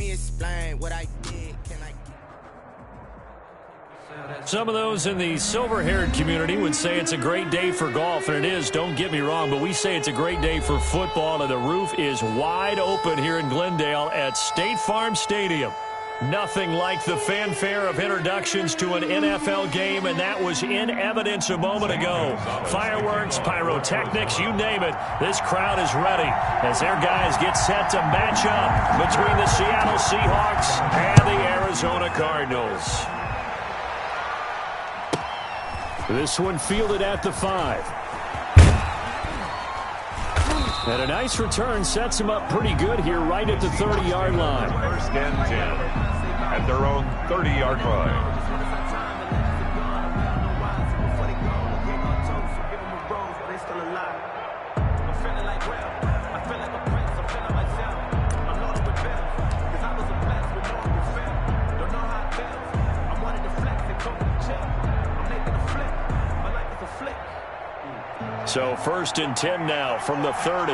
me explain what I did. Can I? Some of those in the silver-haired community would say it's a great day for golf, and it is, don't get me wrong, but we say it's a great day for football, and the roof is wide open here in Glendale at State Farm Stadium. Nothing like the fanfare of introductions to an NFL game, and that was in evidence a moment ago. Fireworks, pyrotechnics, you name it. This crowd is ready as their guys get set to match up between the Seattle Seahawks and the Arizona Cardinals. This one fielded at the 5. And a nice return sets him up pretty good here right at the 30-yard line. First and 10 at their own 30-yard line. So first and 10 now from the 30.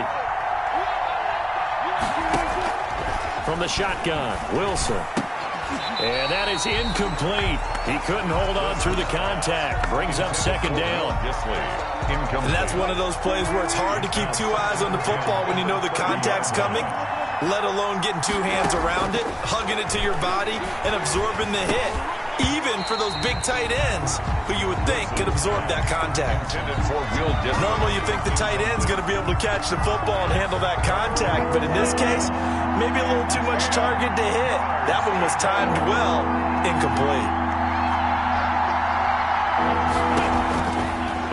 From the shotgun, Wilson. And that is incomplete. He couldn't hold on through the contact. Brings up second down. And that's one of those plays where it's hard to keep two eyes on the football when you know the contact's coming, let alone getting two hands around it, hugging it to your body, and absorbing the hit. Even for those big tight ends who you would think could absorb that contact. Normally you think the tight end's going to be able to catch the football and handle that contact, but in this case, maybe a little too much target to hit. That one was timed well, incomplete.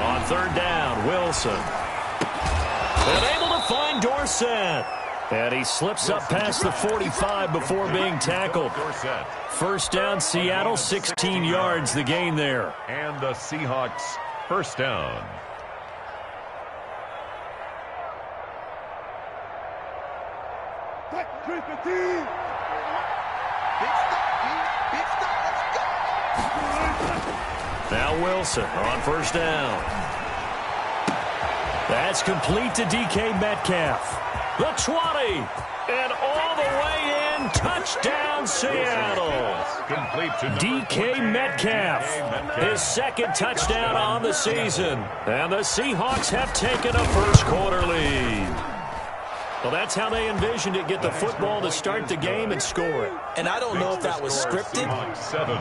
On third down, Wilson. And able to find Dorsett. And he slips up past the 45 before being tackled. First down, Seattle, 16 yards the gain there. And the Seahawks first down. Now Wilson on first down. That's complete to DK Metcalf. The 20, and all the way in, touchdown Seattle. DK Metcalf, his second touchdown on the season. And the Seahawks have taken a first quarter lead. Well, that's how they envisioned it, get the football to start the game and score it. And I don't know if that was scripted,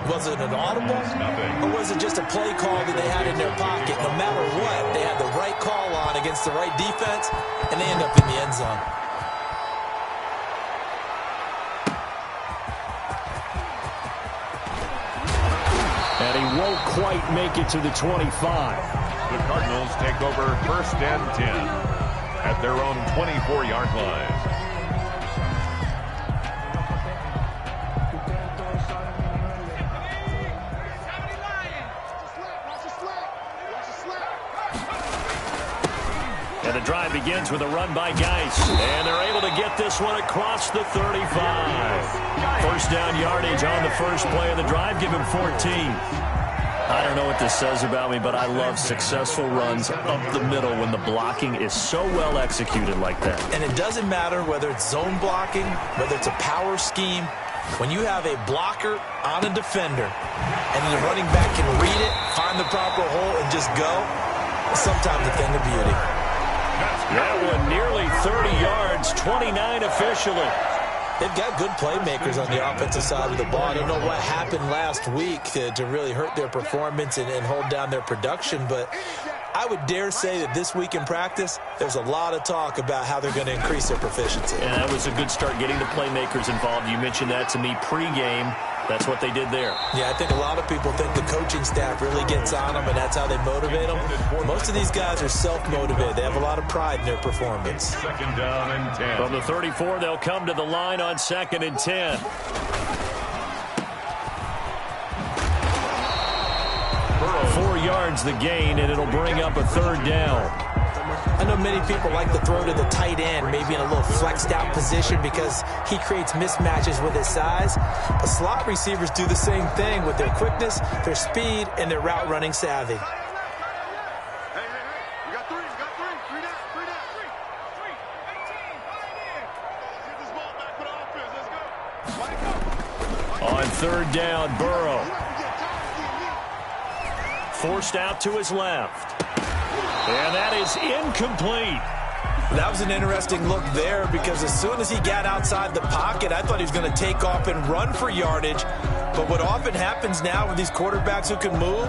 was it an audible, or was it just a play call that they had in their pocket. No matter what, they had the right call on against the right defense, and they end up in the end zone. And he won't quite make it to the 25. The Cardinals take over first and 10. At their own 24-yard line. And the drive begins with a run by Geis. And they're able to get this one across the 35. First down yardage on the first play of the drive. Give him 14. I don't know what this says about me, but I love successful runs up the middle when the blocking is so well executed like that. And it doesn't matter whether it's zone blocking, whether it's a power scheme. When you have a blocker on a defender and the running back can read it, find the proper hole, and just go, it's sometimes a thing of beauty. That one nearly 30 yards, 29 officially. They've got good playmakers on the offensive side of the ball. I don't know what happened last week to really hurt their performance and hold down their production, but I would dare say that this week in practice, there's a lot of talk about how they're going to increase their proficiency. And that was a good start getting the playmakers involved. You mentioned that to me pregame. That's what they did there. Yeah, I think a lot of people think the coaching staff really gets on them, and that's how they motivate them. Most of these guys are self-motivated. They have a lot of pride in their performance. Second down and 10. From the 34, they'll come to the line on second and 10. 4 yards the gain, and it'll bring up a third down. I know many people like to throw to the tight end, maybe in a little flexed out position because he creates mismatches with his size. But slot receivers do the same thing with their quickness, their speed, and their route running savvy. On third down, Burrow. Forced out to his left. And that is incomplete. That was an interesting look there because as soon as he got outside the pocket, I thought he was going to take off and run for yardage. But what often happens now with these quarterbacks who can move,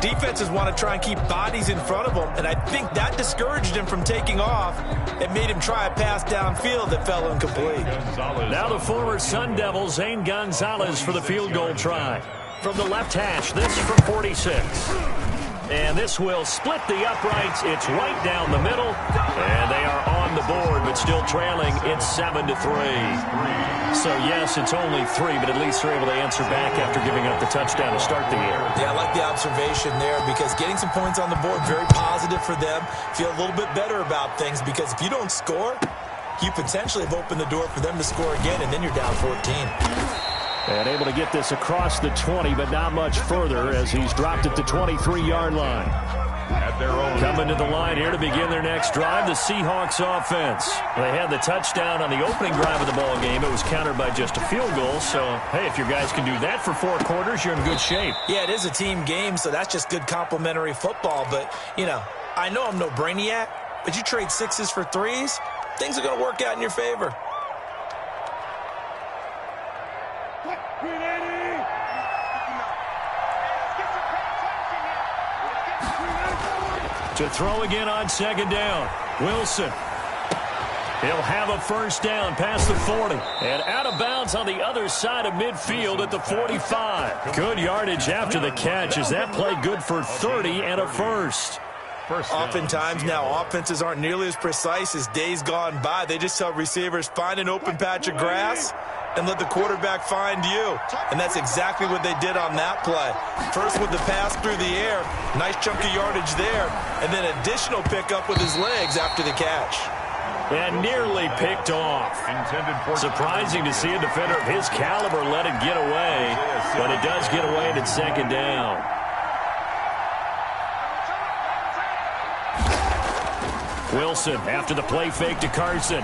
defenses want to try and keep bodies in front of them, and I think that discouraged him from taking off and made him try a pass downfield that fell incomplete. Now the former Sun Devil, Zane Gonzalez, for the field goal try. From the left hash, this from 46. And this will split the uprights. It's right down the middle. And they are on the board, but still trailing. It's 7-3. So, yes, it's only 3, but at least they're able to answer back after giving up the touchdown to start the year. Yeah, I like the observation there because getting some points on the board, very positive for them. Feel a little bit better about things because if you don't score, you potentially have opened the door for them to score again, and then you're down 14. And able to get this across the 20, but not much further as he's dropped at the 23-yard line. At their own. Coming to the line here to begin their next drive, the Seahawks offense. They had the touchdown on the opening drive of the ball game. It was countered by just a field goal. So, hey, if your guys can do that for 4 quarters, you're in good shape. Yeah, it is a team game, so that's just good complimentary football. But, you know, I know I'm no brainiac, but you trade 6s for 3s, things are going to work out in your favor. To throw again on second down. Wilson. He'll have a first down past the 40. And out of bounds on the other side of midfield at the 45. Good yardage after the catch as that play good for 30 and a first. Oftentimes now offenses aren't nearly as precise as days gone by. They just tell receivers, find an open patch of grass and let the quarterback find you. And that's exactly what they did on that play. First with the pass through the air, nice chunk of yardage there, and then additional pickup with his legs after the catch. And nearly picked off. Surprising to see a defender of his caliber let it get away, but it does get away and it's second down. Wilson after the play fake to Carson.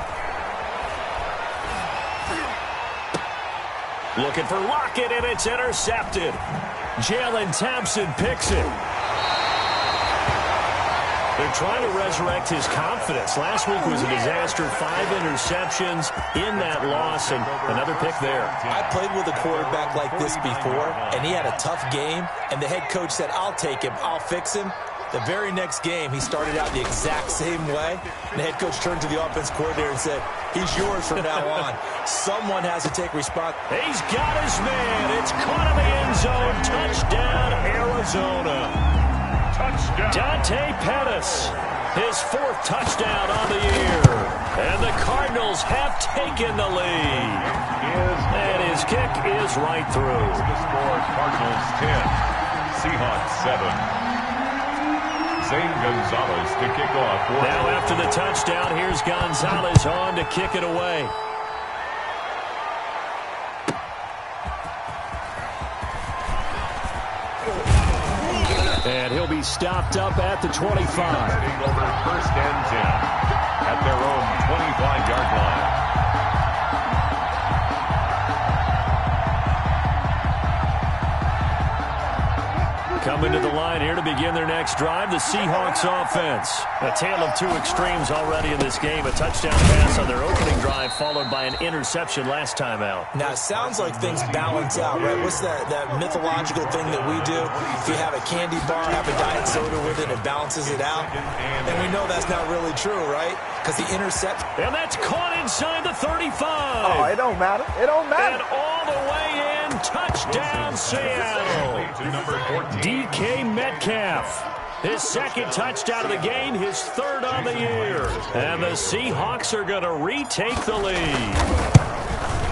Looking for Lockett, and it's intercepted. Jalen Thompson picks it. They're trying to resurrect his confidence. Last week was a disaster. 5 interceptions in that loss, and another pick there. I played with a quarterback like this before, and he had a tough game, and the head coach said, I'll take him, I'll fix him. The very next game, he started out the exact same way. And the head coach turned to the offense coordinator and said, he's yours from now on. Someone has to take responsibility. He's got his man. It's caught in the end zone. Touchdown, Arizona. Touchdown. Dante Pettis, his 4th touchdown on the year. And the Cardinals have taken the lead. And his kick is right through. The score, Cardinals 10, Seahawks 7. Zane Gonzalez to kick off. Now after the touchdown, here's Gonzalez on to kick it away. And he'll be stopped up at the 25. Heading over first and 10 at their own 25-yard line. Coming to the line here to begin their next drive, the Seahawks offense. A tale of 2 extremes already in this game. A touchdown pass on their opening drive, followed by an interception last time out. Now, it sounds like things balance out, right? What's that mythological thing that we do? If you have a candy bar, have a diet soda with it, it balances it out. And we know that's not really true, right? Because the intercept. And that's caught inside the 35. Oh, it don't matter. It don't matter. And all the way in, touchdown Seattle. DK Metcalf, his 2nd touchdown of the game, his 3rd on the year. And the Seahawks are going to retake the lead.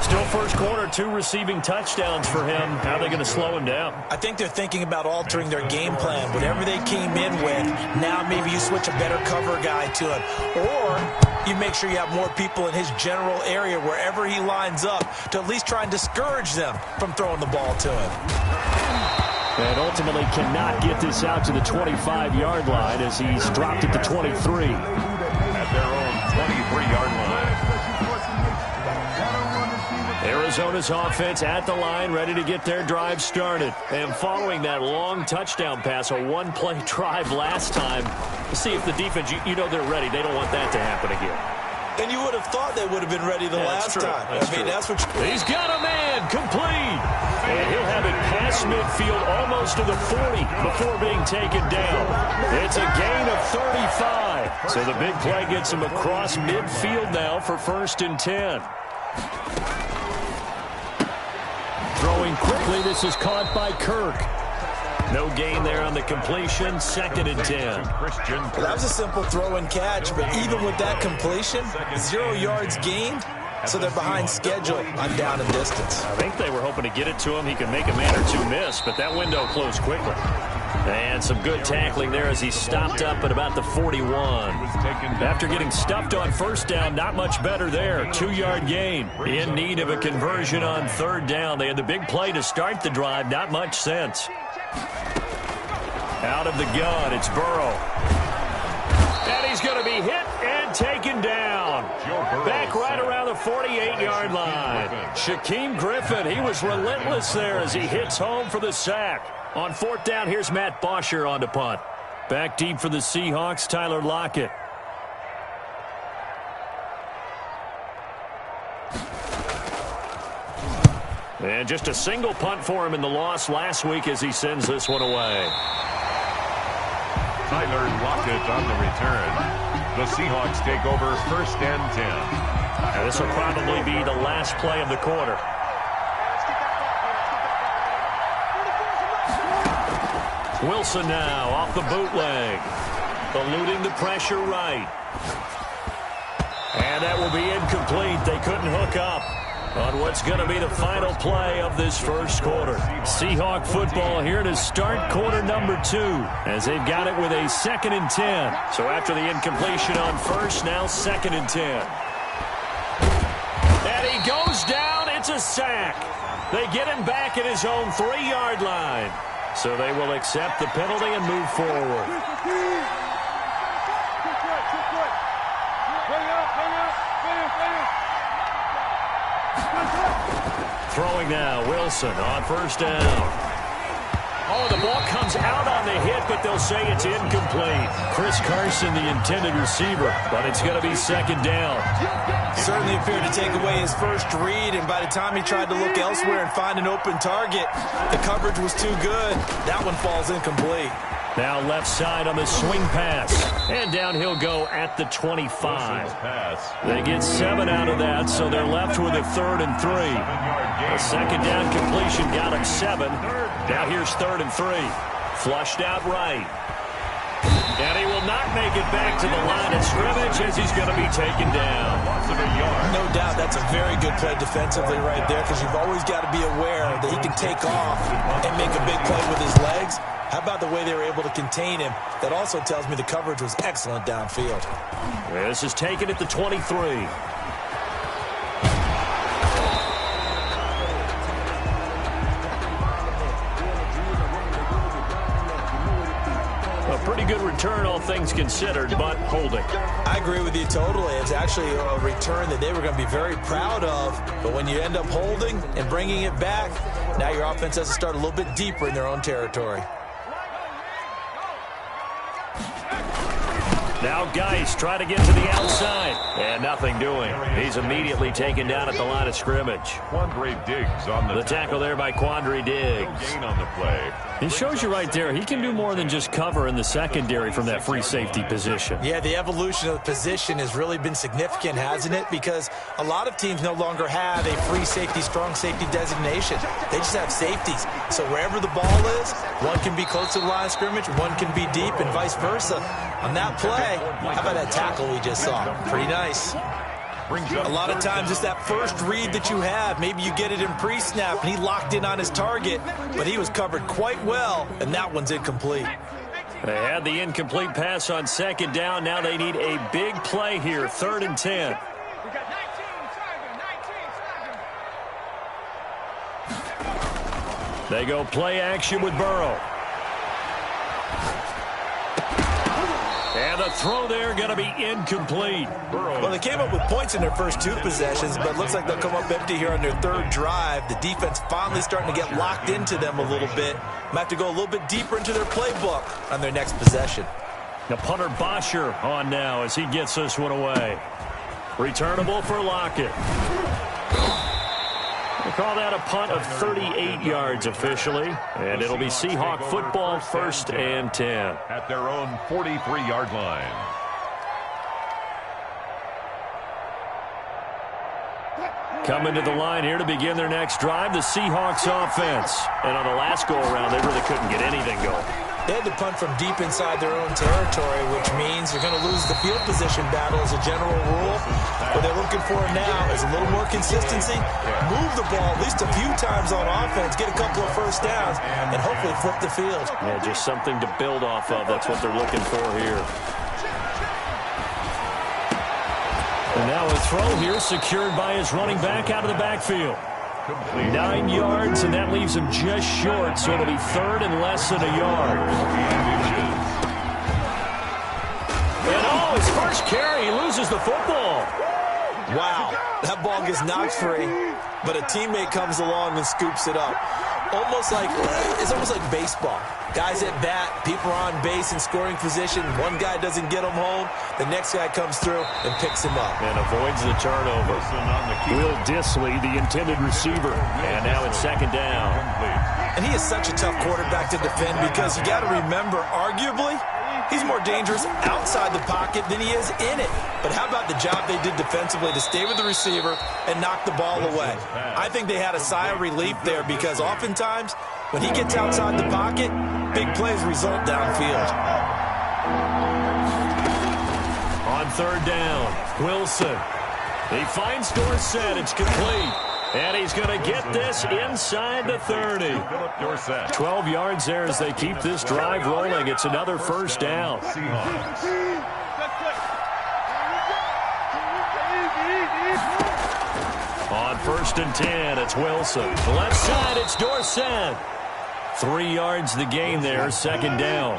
Still first quarter, 2 receiving touchdowns for him. How are they going to slow him down? I think they're thinking about altering their game plan. Whatever they came in with, now maybe you switch a better cover guy to him. Or you make sure you have more people in his general area wherever he lines up to at least try and discourage them from throwing the ball to him. And ultimately cannot get this out to the 25-yard line as he's dropped at the 23. At their own 23-yard line. Arizona's offense at the line, ready to get their drive started. And following that long touchdown pass, a one-play drive last time, see if the defense, you know they're ready. They don't want that to happen again. And you would have thought they would have been ready the last time. That's what He's got a man, complete. And he'll have it past midfield almost to the 40 before being taken down. It's a gain of 35. So the big play gets him across midfield now for 1st and 10. Throwing quickly, this is caught by Kirk. No gain there on the completion, 2nd and 10. Well, that was a simple throw and catch, but even with that completion, 0 yards gained, so they're behind schedule on down and distance. I think they were hoping to get it to him. He could make a man or two miss, but that window closed quickly. And some good tackling there as he stopped up at about the 41. After getting stuffed on 1st down, not much better there. 2-yard gain. In need of a conversion on 3rd down. They had the big play to start the drive. Not much sense. Out of the gun, it's Burrow. And he's going to be hit and taken down. Back right around the 48-yard line. Shaquem Griffin, he was relentless there as he hits home for the sack. On 4th down, here's Matt Bosher on to punt. Back deep for the Seahawks, Tyler Lockett. And just a single punt for him in the loss last week as he sends this one away. Tyler Lockett on the return. The Seahawks take over 1st and 10. Now this will probably be the last play of the quarter. Wilson now off the bootleg. Eluding the pressure right. And that will be incomplete. They couldn't hook up on what's going to be the final play of this 1st quarter. Seahawk football here to start quarter number 2 as they've got it with a 2nd and 10. So after the incompletion on 1st, now 2nd and 10. And he goes down. It's a sack. They get him back at his own 3-yard line. So they will accept the penalty and move forward. Throwing now, Wilson on 1st down. Oh, the ball comes out on the hit, but they'll say it's incomplete. Chris Carson, the intended receiver, but it's going to be 2nd down. Certainly appeared to take away his first read, and by the time he tried to look elsewhere and find an open target, the coverage was too good. That one falls incomplete. Now left side on the swing pass. And down he'll go at the 25. They get 7 out of that, so they're left with a 3rd and 3. A 2nd down completion got him 7. Now here's 3rd and 3. Flushed out right. And he will not make it back to the line of scrimmage as he's going to be taken down. No doubt that's a very good play defensively right there, because you've always got to be aware that he can take off and make a big play with his legs. How about the way they were able to contain him? That also tells me the coverage was excellent downfield. This is taken at the 23. A pretty good return, all things considered, but holding. I agree with you totally. It's actually a return that they were going to be very proud of. But when you end up holding and bringing it back, now your offense has to start a little bit deeper in their own territory. Now Geis try to get to the outside. And nothing doing. He's immediately taken down at the line of scrimmage. Quandre Diggs on the tackle there by Quandre Diggs. No gain on the play. He shows you right there, he can do more than just cover in the secondary from that free safety position. Yeah, the evolution of the position has really been significant, hasn't it? Because a lot of teams no longer have a free safety, strong safety designation. They just have safeties. So wherever the ball is, one can be close to the line of scrimmage, one can be deep, and vice versa. On that play, how about that tackle we just saw? Pretty nice. A lot of times it's that first read that you have. Maybe you get it in pre-snap, and he locked in on his target, but he was covered quite well, and that one's incomplete. They had the incomplete pass on 2nd down. Now they need a big play here, 3rd and 10. They go play action with Burrow. And the throw there going to be incomplete. Well, they came up with points in their first 2 possessions, but it looks like they'll come up empty here on their 3rd drive. The defense finally starting to get locked into them a little bit. Might have to go a little bit deeper into their playbook on their next possession. The punter Bosher on now as he gets this one away. Returnable for Lockett. They call that a punt of 38 yards officially, and it'll be Seahawk football, 1st and 10. At their own 43-yard line. Coming to the line here to begin their next drive, the Seahawks offense. And on the last go-around, they really couldn't get anything going. They had to punt from deep inside their own territory, which means they're going to lose the field position battle as a general rule. What they're looking for now is a little more consistency, move the ball at least a few times on offense, get a couple of first downs, and hopefully flip the field. Yeah, just something to build off of. That's what they're looking for here. And now a throw here secured by his running back out of the backfield. 9 yards, and that leaves him just short, so it'll be 3rd and less than a yard. And his first carry, he loses the football. Wow, that ball gets knocked free, but a teammate comes along and scoops it up. It's almost like baseball. Guys at bat, people are on base in scoring position. One guy doesn't get him home. The next guy comes through and picks him up. And avoids the turnover. Will Disley, the intended receiver. And now it's 2nd down. And he is such a tough quarterback to defend because you got to remember, arguably, he's more dangerous outside the pocket than he is in it. But how about the job they did defensively to stay with the receiver and knock the ball away? I think they had a sigh of relief there because oftentimes when he gets outside the pocket, big plays result downfield. On 3rd down, Wilson. He finds Dorsett. It's complete. And he's going to get this inside the 30. 12 yards there as they keep this drive rolling. It's another 1st down. On 1st and 10, it's Wilson. Left side, it's Dorsett. 3 yards the gain there, 2nd down.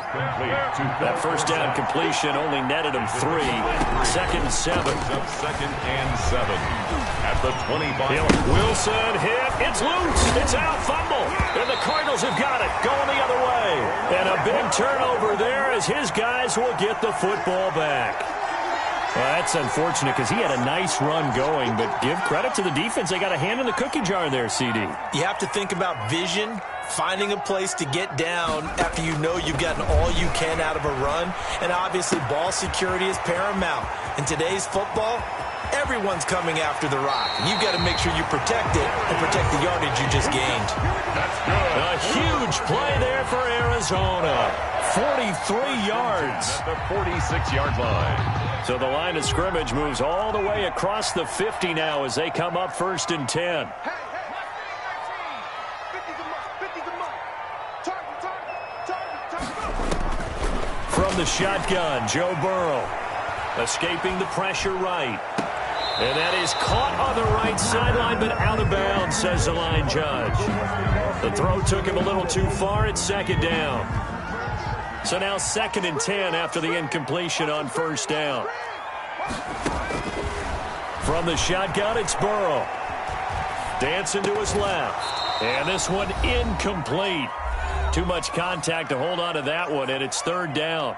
That 1st down completion only netted him 3. 2nd and 7. 2nd and 7. At the 25. Wilson hit. It's loose. It's out. Fumble. And the Cardinals have got it. Going the other way. And a big turnover there as his guys will get the football back. Well, that's unfortunate because he had a nice run going, but give credit to the defense. They got a hand in the cookie jar there, CD. You have to think about vision, finding a place to get down after you know you've gotten all you can out of a run, and obviously ball security is paramount. In today's football, everyone's coming after the rock. You've got to make sure you protect it and protect the yardage you just gained. That's good. A huge play there for Arizona. 43 yards. At the 46-yard line. So the line of scrimmage moves all the way across the 50 now as they come up 1st and 10. From the shotgun, Joe Burrow. Escaping the pressure right. And that is caught on the right sideline, but out of bounds, says the line judge. The throw took him a little too far. It's 2nd down. So now 2nd and 10 after the incompletion on 1st down. From the shotgun, it's Burrow. Dancing to his left. And this one incomplete. Too much contact to hold on to that one, and it's 3rd down.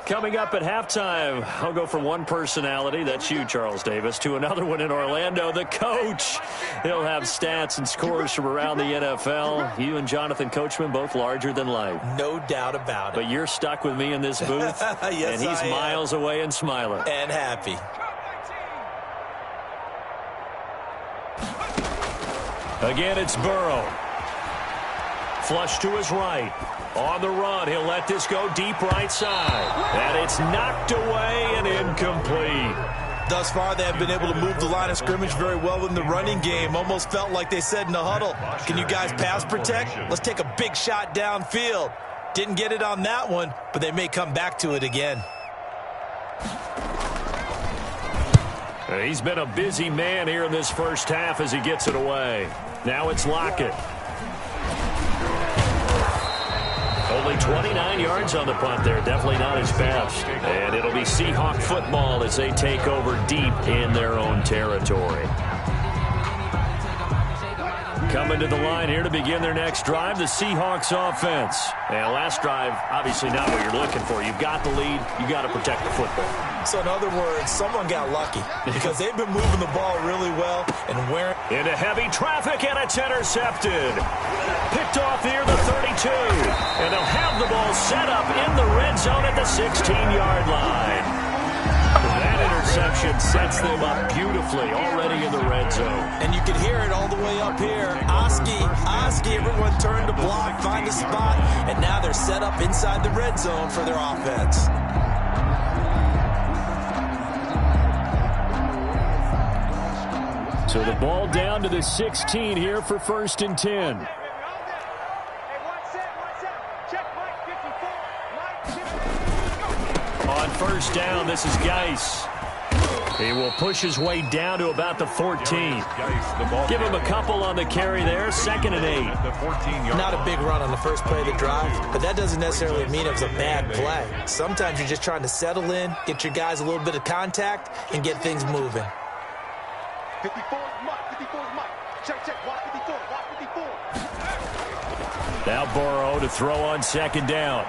Coming up at halftime, I'll go from one personality, that's you, Charles Davis, to another one in Orlando, the coach. He'll have stats and scores from around the NFL. You and Jonathan Coachman, both larger than life. No doubt about it. But you're stuck with me in this booth, yes, and he's miles away and smiling. And happy. Again, it's Burrow. Flush to his right. On the run, he'll let this go deep right side. And it's knocked away and incomplete. Thus far, they have been able to move the line of scrimmage very well in the running game. Almost felt like they said in the huddle, can you guys pass protect? Let's take a big shot downfield. Didn't get it on that one, but they may come back to it again. He's been a busy man here in this first half as he gets it away. Now it's Lockett. Only 29 yards on the punt there. Definitely not his best. And it'll be Seahawk football as they take over deep in their own territory. Coming to the line here to begin their next drive, the Seahawks offense. And last drive, obviously not what you're looking for. You've got the lead. You've got to protect the football. So in other words, someone got lucky because they've been moving the ball really well and wearing into heavy traffic, and it's intercepted. Picked off near the 32. And they'll have the ball set up in the red zone at the 16-yard line. That interception sets them up beautifully already in the red zone. And you can hear it all the way up here. Oski, everyone turned to block, find a spot, and now they're set up inside the red zone for their offense. So the ball down to the 16 here for 1st and 10. On first down, this is Geis. He will push his way down to about the 14. Give him a couple on the carry there. 2nd and 8. Not a big run on the first play of the drive, but that doesn't necessarily mean it was a bad play. Sometimes you're just trying to settle in, get your guys a little bit of contact, and get things moving. 54 is Mike. 54 is Mike. Check. Watch 54. Watch 54. Now Burrow to throw on 2nd down.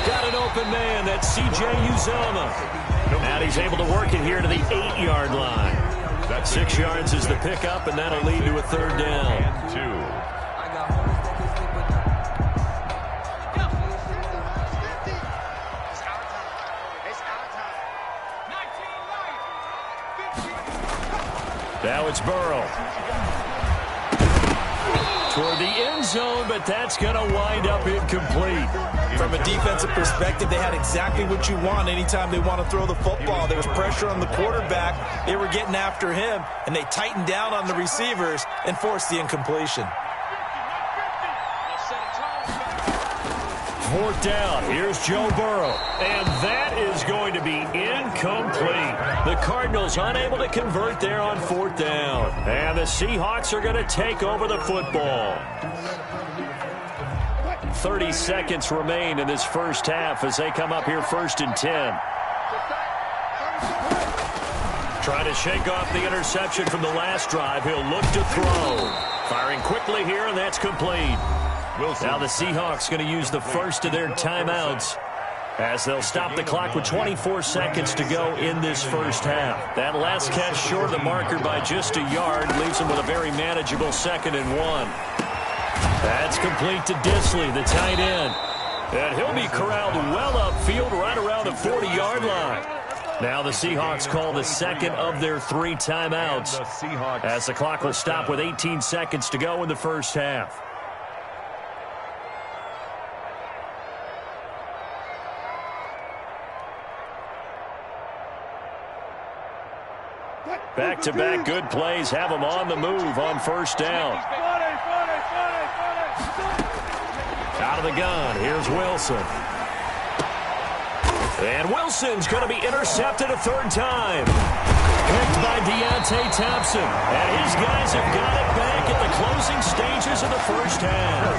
Got an open man. That's C.J. Uzomah. And he's able to work it here to the 8-yard line. That 6 yards is the pickup, and that'll lead to a 3rd down. 2. Now it's Burrow. Toward the end zone, but that's going to wind up incomplete. From a defensive perspective, they had exactly what you want anytime they want to throw the football. There was pressure on the quarterback. They were getting after him, and they tightened down on the receivers and forced the incompletion. 4th down. Here's Joe Burrow. And that is going to be incomplete. The Cardinals unable to convert there on 4th down. And the Seahawks are going to take over the football. 30 seconds remain in this first half as they come up here 1st and 10. Trying to shake off the interception from the last drive. He'll look to throw. Firing quickly here, and that's complete. Now the Seahawks going to use the first of their timeouts as they'll stop the clock with 24 seconds to go in this first half. That last catch short of the marker by just a yard leaves them with a very manageable 2nd and 1. That's complete to Disley, the tight end. And he'll be corralled well upfield right around the 40-yard line. Now the Seahawks call the 2nd of their 3 timeouts as the clock will stop with 18 seconds to go in the first half. Back-to-back good plays have them on the move on 1st down. Out of the gun, here's Wilson. And Wilson's going to be intercepted a 3rd time. Picked by Deontay Thompson. And his guys have got it back at the closing stages of the first half.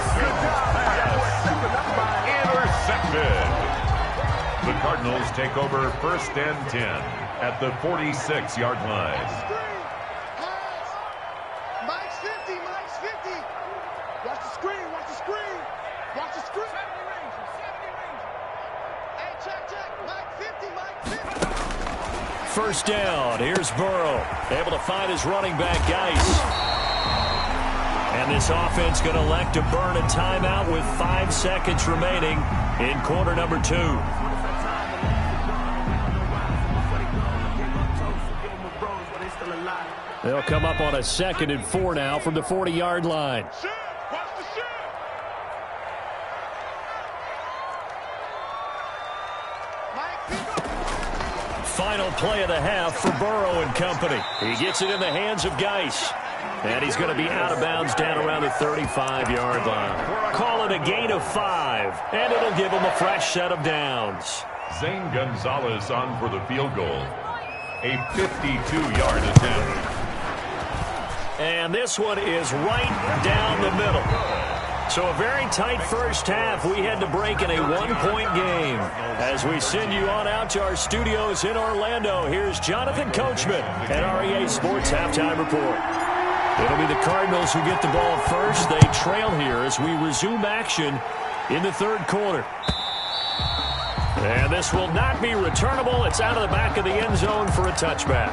Intercepted. The Cardinals take over 1st and 10 at the 46-yard line. Mike's 50. Mike's 50. Watch the screen. Watch the screen. Watch the screen. 70 range. 70 range. Hey, check. Mike 50. Mike 50. 1st down. Here's Burrow. Able to find his running back, Geis. And this offense going to elect to burn a timeout with 5 seconds remaining in quarter number 2. They'll come up on a 2nd and 4 now from the 40-yard line. Final play of the half for Burrow and company. He gets it in the hands of Geis. And he's going to be out of bounds down around the 35-yard line. Call it a gain of 5, and it'll give him a fresh set of downs. Zane Gonzalez on for the field goal. A 52-yard attempt. And this one is right down the middle. So a very tight first half. We had to break in a one-point game. As we send you on out to our studios in Orlando, here's Jonathan Coachman at REA Sports Halftime Report. It'll be the Cardinals who get the ball first. They trail here as we resume action in the third quarter. And this will not be returnable. It's out of the back of the end zone for a touchback.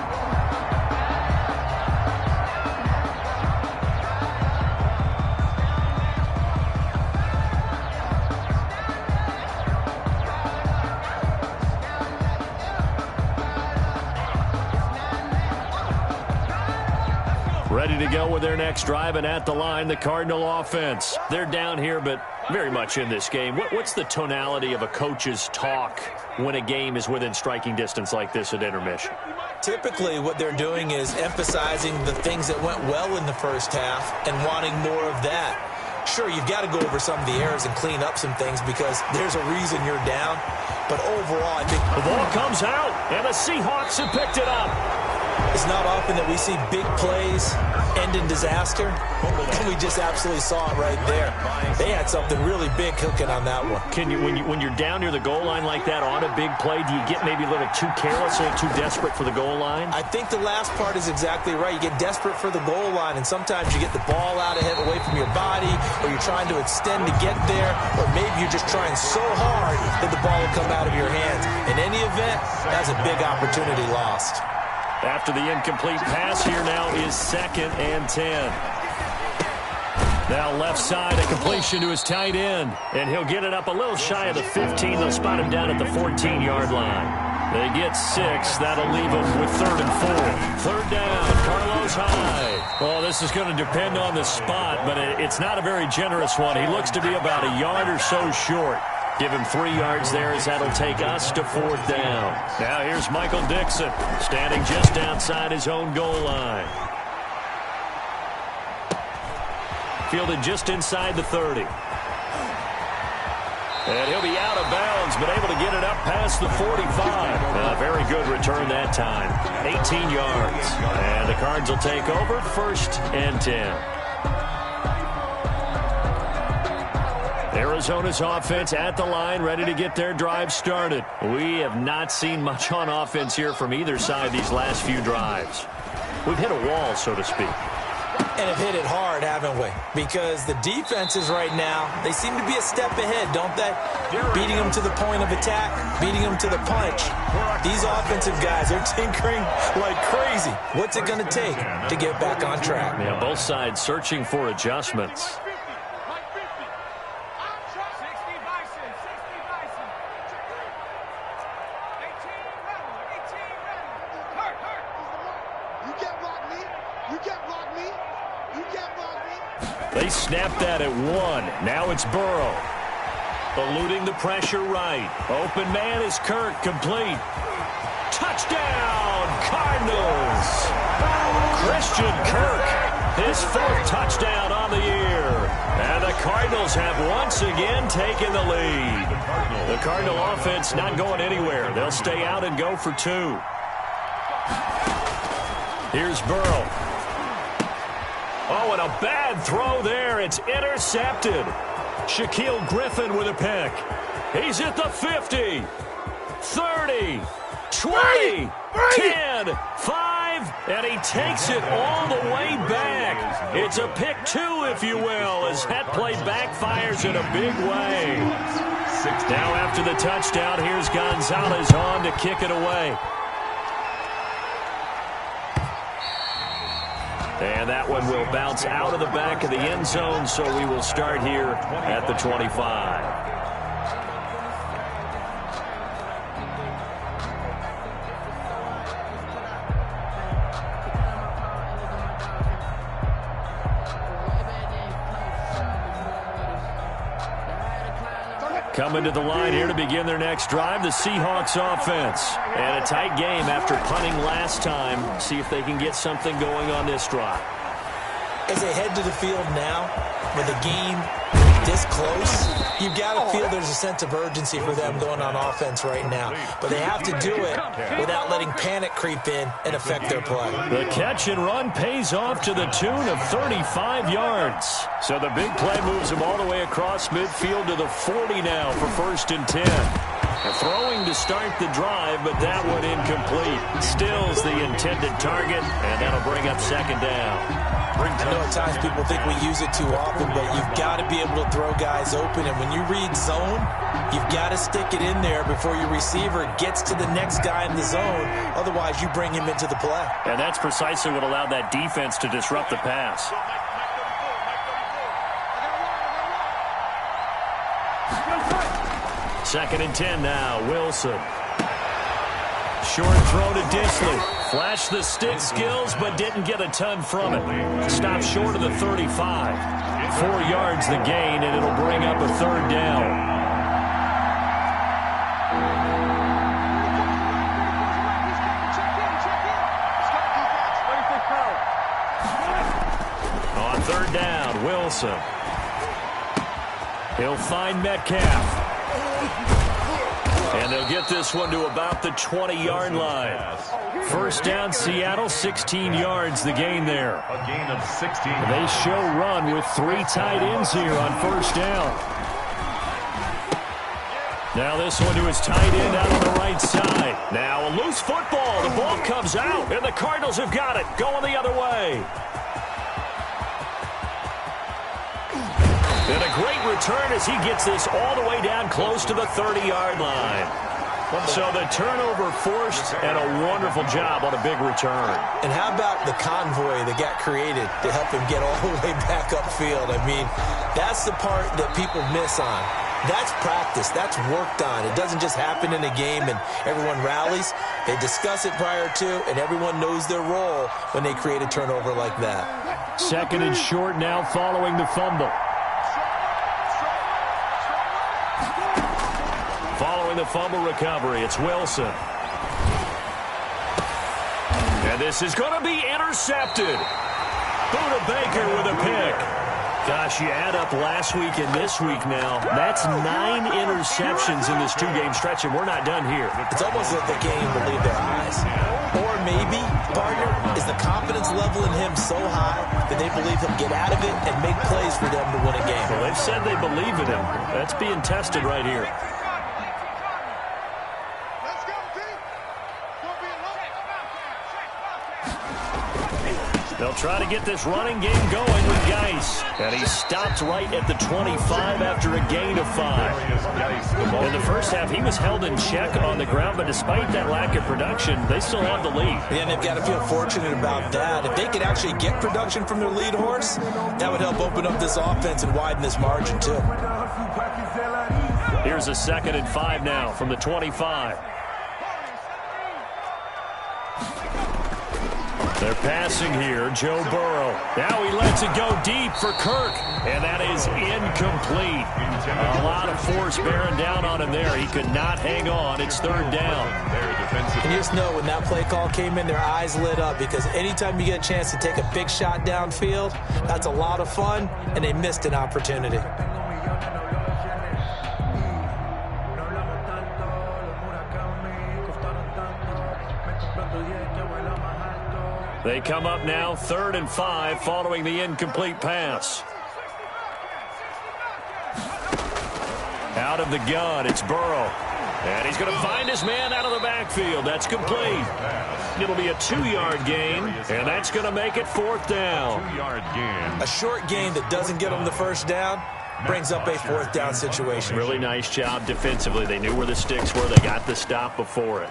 Ready to go with their next drive, and at the line, the Cardinal offense. They're down here, but very much in this game. What's the tonality of a coach's talk when a game is within striking distance like this at intermission? Typically, what they're doing is emphasizing the things that went well in the first half and wanting more of that. Sure, you've got to go over some of the errors and clean up some things because there's a reason you're down. But overall, I think the ball comes out, and the Seahawks have picked it up. It's not often that we see big plays end in disaster, and we just absolutely saw it right there. They had something really big cooking on that one. Can you, when you're down near the goal line like that on a big play, do you get maybe a little too careless, a little too desperate for the goal line? I think the last part is exactly right. You get desperate for the goal line, and sometimes you get the ball out ahead away from your body, or you're trying to extend to get there, or maybe you're just trying so hard that the ball will come out of your hands. In any event, that's a big opportunity lost. After the incomplete pass, here now is 2nd and 10. Now left side, a completion to his tight end. And he'll get it up a little shy of the 15. They'll spot him down at the 14-yard line. They get 6. That'll leave them with 3rd and 4. 3rd down, Carlos Hyde. Well, this is going to depend on the spot, but it's not a very generous one. He looks to be about a yard or so short. Give him 3 yards there as that'll take us to 4th down. Now here's Michael Dixon standing just outside his own goal line. Fielded just inside the 30. And he'll be out of bounds, but able to get it up past the 45. Very good return that time. 18 yards. And the Cards will take over 1st and 10. Arizona's offense at the line, ready to get their drive started. We have not seen much on offense here from either side these last few drives. We've hit a wall, so to speak. And have hit it hard, haven't we? Because the defenses right now, they seem to be a step ahead, don't they? Beating them to the point of attack, beating them to the punch. These offensive guys are tinkering like crazy. What's it going to take to get back on track? Yeah, both sides searching for adjustments. They snapped that at 1. Now it's Burrow. Eluding the pressure right. Open man is Kirk, complete. Touchdown, Cardinals. Christian Kirk, his 4th touchdown on the year. And the Cardinals have once again taken the lead. The Cardinal offense not going anywhere. They'll stay out and go for 2. Here's Burrow. Oh, and a bad throw there. It's intercepted. Shaquille Griffin with a pick. He's at the 50, 30, 20, 10, 5, and he takes it all the way back. It's a pick 2, if you will, as that play backfires in a big way. Now after the touchdown, here's Gonzalez on to kick it away. And that one will bounce out of the back of the end zone, so we will start here at the 25. Coming to the line here to begin their next drive, the Seahawks offense. And a tight game after punting last time. See if they can get something going on this drive. As they head to the field now, with the game this close, you've got to feel there's a sense of urgency for them going on offense right now. But they have to do it without letting panic creep in and affect their play. The catch and run pays off to the tune of 35 yards. So the big play moves him all the way across midfield to the 40 now for 1st and 10. Throwing to start the drive, but that one incomplete. Still's the intended target, and that'll bring up 2nd down. I know at times people think we use it too often, but you've got to be able to throw guys open. And when you read zone, you've got to stick it in there before your receiver gets to the next guy in the zone. Otherwise, you bring him into the play. And that's precisely what allowed that defense to disrupt the pass. Second and 10 now, Wilson. Short throw to Disley. Flashed the stick skills, but didn't get a ton from it. Stopped short of the 35. 4 yards the gain, and it'll bring up a 3rd down. On 3rd down, Wilson. He'll find Metcalf. And they'll get this one to about the 20-yard line. 1st down, Seattle, 16 yards the gain there. A gain of 16. They show run with 3 tight ends here on 1st down. Now this one to his tight end out on the right side. Now a loose football. The ball comes out, and the Cardinals have got it. Going the other way. And a great return as he gets this all the way down close to the 30-yard line. So the turnover forced, and a wonderful job on a big return. And how about the convoy that got created to help him get all the way back upfield? I mean, that's the part that people miss on. That's practice. That's worked on. It doesn't just happen in a game and everyone rallies. They discuss it prior to, and everyone knows their role when they create a turnover like that. 2nd and short now following the fumble. Following the fumble recovery, it's Wilson. And this is going to be intercepted. Buda Baker with a pick. Gosh, you add up last week and this week now. That's 9 interceptions in this 2-game stretch, and we're not done here. It's almost like they can't even believe their eyes. Or maybe, partner, is the confidence level in him so high that they believe he'll get out of it and make plays for them to win a game. Well, they've said they believe in him. That's being tested right here. They'll try to get this running game going with Geis. And he stopped right at the 25 after a gain of 5. In the first half, he was held in check on the ground, but despite that lack of production, they still have the lead. Yeah, and they've got to feel fortunate about that. If they could actually get production from their lead horse, that would help open up this offense and widen this margin, too. Here's a 2nd and 5 now from the 25. They're passing here, Joe Burrow. Now he lets it go deep for Kirk, and that is incomplete. A lot of force bearing down on him there. He could not hang on. It's 3rd down. And you just know when that play call came in, their eyes lit up, because anytime you get a chance to take a big shot downfield, that's a lot of fun, and they missed an opportunity. They come up now 3rd and 5 following the incomplete pass. Out of the gun, it's Burrow. And he's going to find his man out of the backfield. That's complete. It'll be a 2-yard gain, and that's going to make it 4th down. 2-yard gain. A short gain that doesn't get them the 1st down brings up a 4th down situation. Really nice job defensively. They knew where the sticks were. They got the stop before it.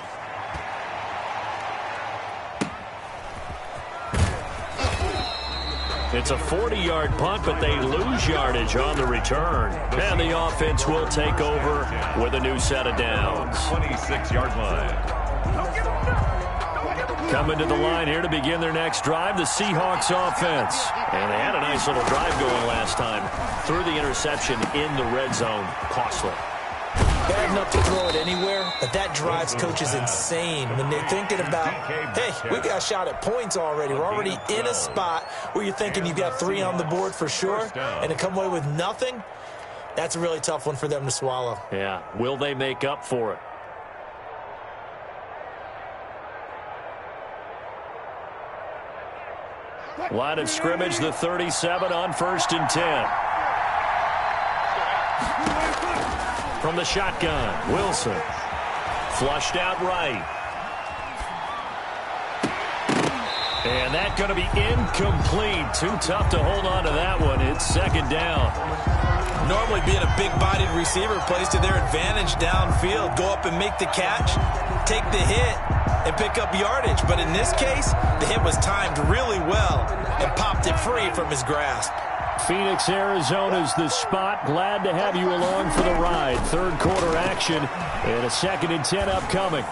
It's a 40-yard punt, but they lose yardage on the return. And the offense will take over with a new set of downs. 26-yard line. Coming to the line here to begin their next drive, the Seahawks offense. And they had a nice little drive going last time. Threw the interception in the red zone. Costly. Bad enough to throw it anywhere, but that drives coaches insane when they're thinking about, hey, we got a shot at points already. We're already in a spot where you're thinking you've got 3 on the board for sure, and to come away with nothing, that's a really tough one for them to swallow. Yeah, will they make up for it? Line of scrimmage, the 37 on 1st and 10. From the shotgun, Wilson. Flushed out right. And that's going to be incomplete. Too tough to hold on to that one. It's 2nd down. Normally being a big-bodied receiver plays to their advantage downfield. Go up and make the catch, take the hit, and pick up yardage. But in this case, the hit was timed really well and popped it free from his grasp. Phoenix, Arizona's the spot. Glad to have you along for the ride. 3rd quarter action and a 2nd and 10 upcoming.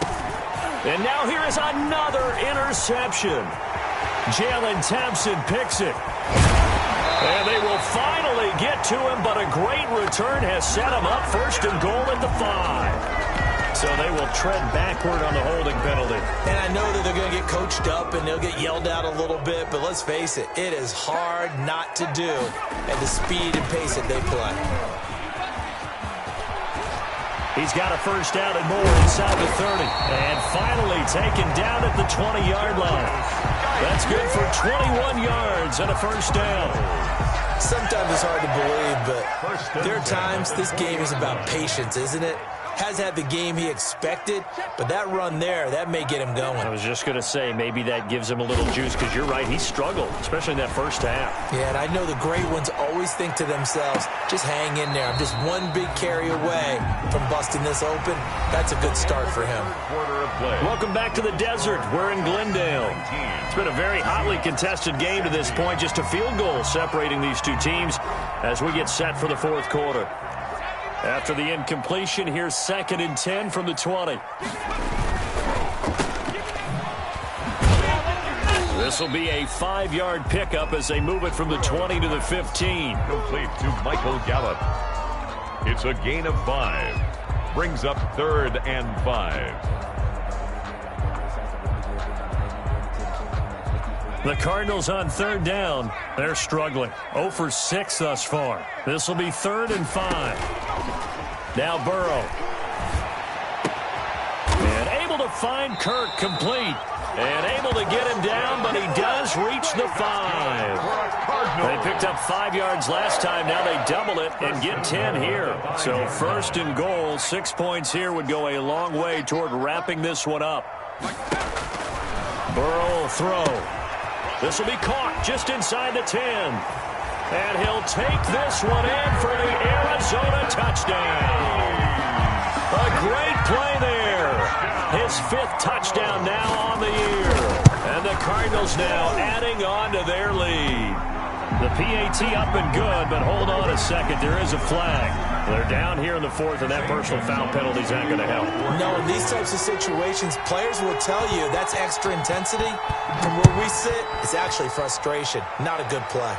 And now here is another interception. Jalen Thompson picks it. And they will finally get to him, but a great return has set him up 1st and goal at the 5. So they will tread backward on the holding penalty. And I know that they're going to get coached up and they'll get yelled at a little bit, but let's face it, it is hard not to do at the speed and pace that they play. He's got a 1st down and more inside the 30. And finally taken down at the 20-yard line. That's good for 21 yards and a 1st down. Sometimes it's hard to believe, but there are times this game is about patience, isn't it? Has had the game he expected, but that run there, that may get him going. I was just going to say, maybe that gives him a little juice, because you're right, he struggled, especially in that 1st half. Yeah, and I know the great ones always think to themselves, just hang in there. I'm just one big carry away from busting this open. That's a good start for him. Welcome back to the desert. We're in Glendale. It's been a very hotly contested game to this point, just a field goal separating these two teams as we get set for the 4th quarter. After the incompletion, here's 2nd and 10 from the 20. This will be a 5-yard pickup as they move it from the 20 to the 15. Complete to Michael Gallup. It's a gain of 5. Brings up 3rd and 5. The Cardinals on 3rd down. They're struggling. 0 for 6 thus far. This will be 3rd and 5. Now Burrow. And able to find Kirk complete. And able to get him down, but he does reach the 5. They picked up 5 yards last time. Now they double it and get 10 here. So 1st and goal, 6 points here would go a long way toward wrapping this one up. Burrow will throw. This will be caught just inside the 10. And he'll take this one in for the Arizona touchdown. A great play there. His 5th touchdown now on the year. And the Cardinals now adding on to their lead. The PAT up and good, but hold on a second. There is a flag. They're down here in the 4th, and that personal foul penalty is not going to help. No, in these types of situations, players will tell you that's extra intensity. From where we sit, it's actually frustration. Not a good play.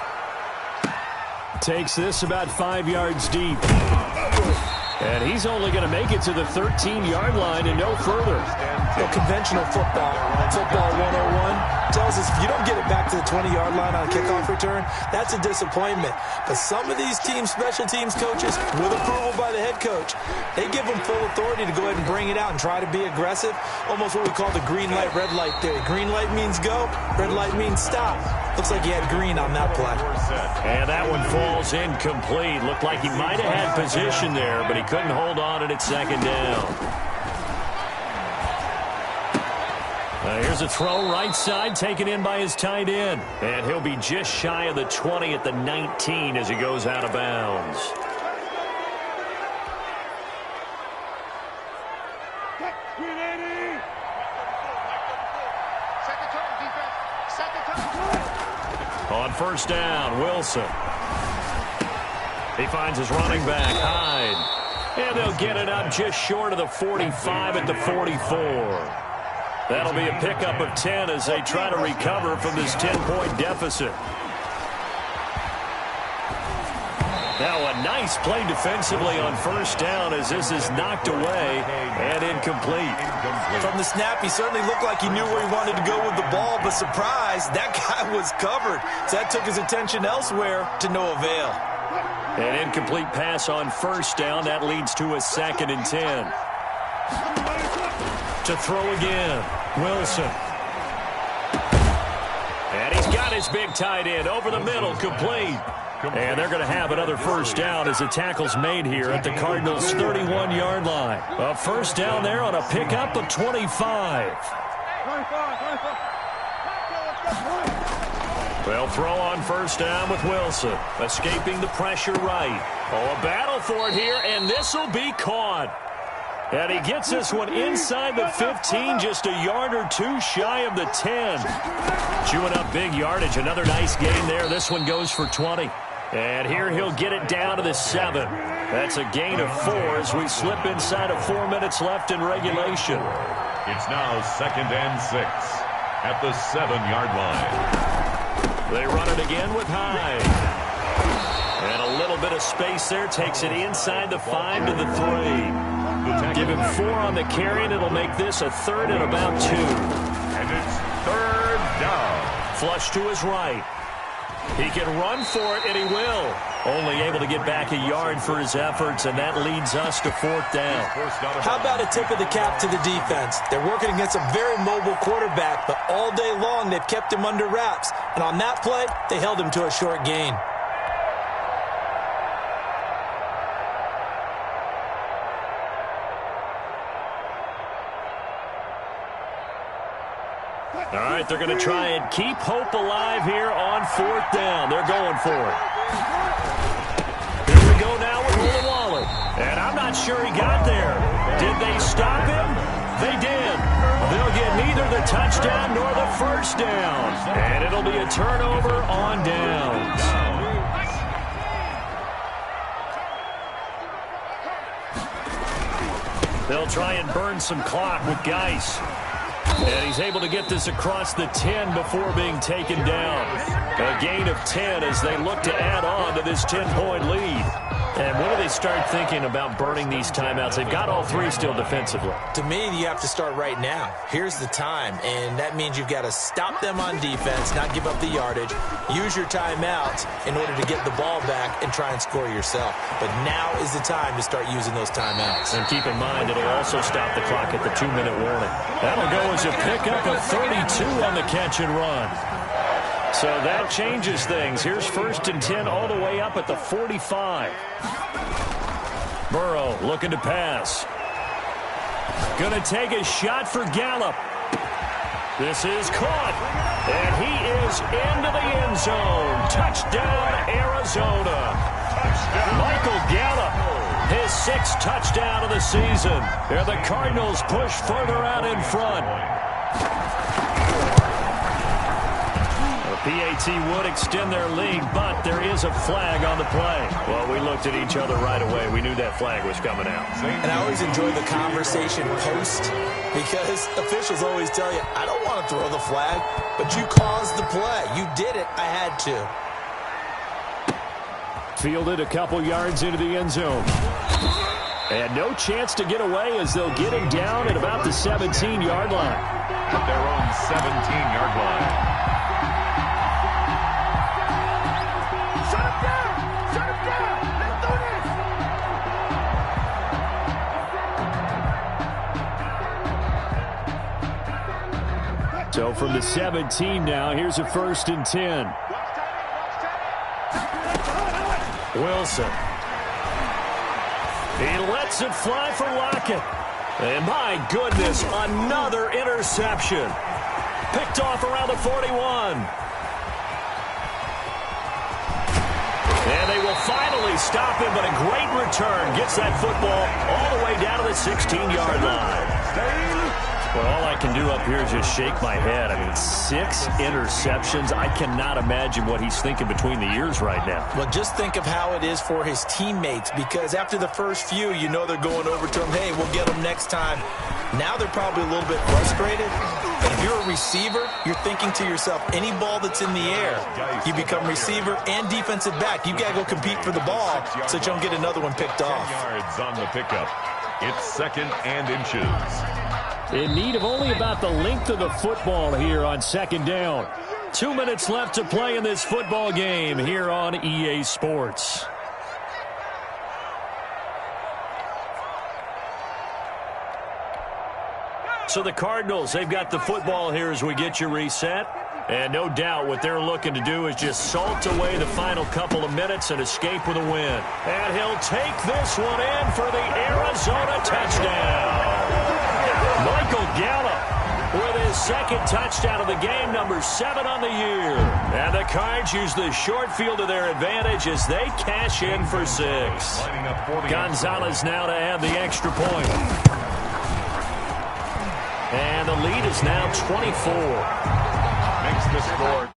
Takes this about 5 yards deep. And he's only going to make it to the 13-yard line and no further. So conventional football 101, tells us if you don't get it back to the 20-yard line on a kickoff return, that's a disappointment. But some of these teams, special teams coaches, with approval by the head coach, they give them full authority to go ahead and bring it out and try to be aggressive. Almost what we call the green light, red light theory. Green light means go, red light means stop. Looks like he had green on that play. And that one falls incomplete. Looked like he might have had position there, but he couldn't hold on it at 2nd down. Here's a throw right side, taken in by his tight end. And he'll be just shy of the 20 at the 19 as he goes out of bounds. On 1st down, Wilson. He finds his running back, Hyde. And they'll get it up just short of the 45 at the 44. That'll be a pickup of 10 as they try to recover from this 10-point deficit. Now a nice play defensively on first down as this is knocked away and incomplete. From the snap, he certainly looked like he knew where he wanted to go with the ball, but surprise, that guy was covered. So that took his attention elsewhere to no avail. An incomplete pass on first down. That leads to a 2nd and 10. To throw again, Wilson. And he's got his big tight end over the middle, complete. And they're going to have another first down as the tackle's made here at the Cardinals' 31-yard line. A first down there on a pickup of 25. They'll throw on first down with Wilson. Escaping the pressure right. Oh, a battle for it here, and this will be caught. And he gets this one inside the 15, just a yard or two shy of the 10. Chewing up big yardage. Another nice gain there. This one goes for 20. And here he'll get it down to the 7. That's a gain of 4 as we slip inside of 4 minutes left in regulation. It's now 2nd and 6 at the 7-yard line. They run it again with Hyde. And a little bit of space there. Takes it inside the 5 to the 3. Give him 4 on the carry, and it'll make this a 3rd and about 2. And it's 3rd down. Flush to his right. He can run for it, and he will. Only able to get back a yard for his efforts, and that leads us to 4th down. How about a tip of the cap to the defense? They're working against a very mobile quarterback, but all day long they've kept him under wraps. And on that play, they held him to a short gain. All right, they're going to try and keep hope alive here on 4th down. They're going for it. Here we go now with Wallet. And I'm not sure he got there. Did they stop him? They did. They'll get neither the touchdown nor the first down. And it'll be a turnover on downs. They'll try and burn some clock with Geis. And he's able to get this across the 10 before being taken down. A gain of 10 as they look to add on to this 10-point lead. And when do they start thinking about burning these timeouts? They've got all 3 still defensively. To me, you have to start right now. Here's the time, and that means you've got to stop them on defense, not give up the yardage, use your timeouts in order to get the ball back and try and score yourself. But now is the time to start using those timeouts. And keep in mind, it'll also stop the clock at the 2-minute warning. That'll go as a pickup of 32 on the catch and run. So that changes things. Here's 1st and 10 all the way up at the 45. Burrow looking to pass. Going to take a shot for Gallup. This is caught. And he is into the end zone. Touchdown, Arizona. Touchdown. Michael Gallup, his 6th touchdown of the season. And the Cardinals push further out in front. PAT would extend their lead, but there is a flag on the play. Well, we looked at each other right away. We knew that flag was coming out. And I always enjoy the conversation post because officials always tell you, I don't want to throw the flag, but you caused the play. You did it. I had to. Fielded a couple yards into the end zone. And no chance to get away as they'll get him down at about the 17-yard line. At their own 17-yard line. So from the 17 now, here's a 1st and 10. Wilson. He lets it fly for Lockett. And my goodness, another interception. Picked off around the 41. And they will finally stop him, but a great return. Gets that football all the way down to the 16-yard line. Well, all I can do up here is just shake my head. I mean, 6 interceptions. I cannot imagine what he's thinking between the ears right now. Well, just think of how it is for his teammates, because after the first few, you know they're going over to him, hey, we'll get them next time. Now they're probably a little bit frustrated, and If you're a receiver, you're thinking to yourself, any ball that's in the air, you become receiver and defensive back. You've got to go compete for the ball so that you don't get another one picked off. 10 yards on the pickup. It's 2nd and inches. In need of only about the length of the football here on 2nd down. 2 minutes left to play in this football game here on EA Sports. So the Cardinals, they've got the football here as we get you reset. And no doubt what they're looking to do is just salt away the final couple of minutes and escape with a win. And he'll take this one in for the Arizona touchdown. Michael Gallup with his 2nd touchdown of the game, number 7 on the year. And the Cards use the short field to their advantage as they cash in for 6. Gonzalez now to add the extra point. And the lead is now 24. Makes the score.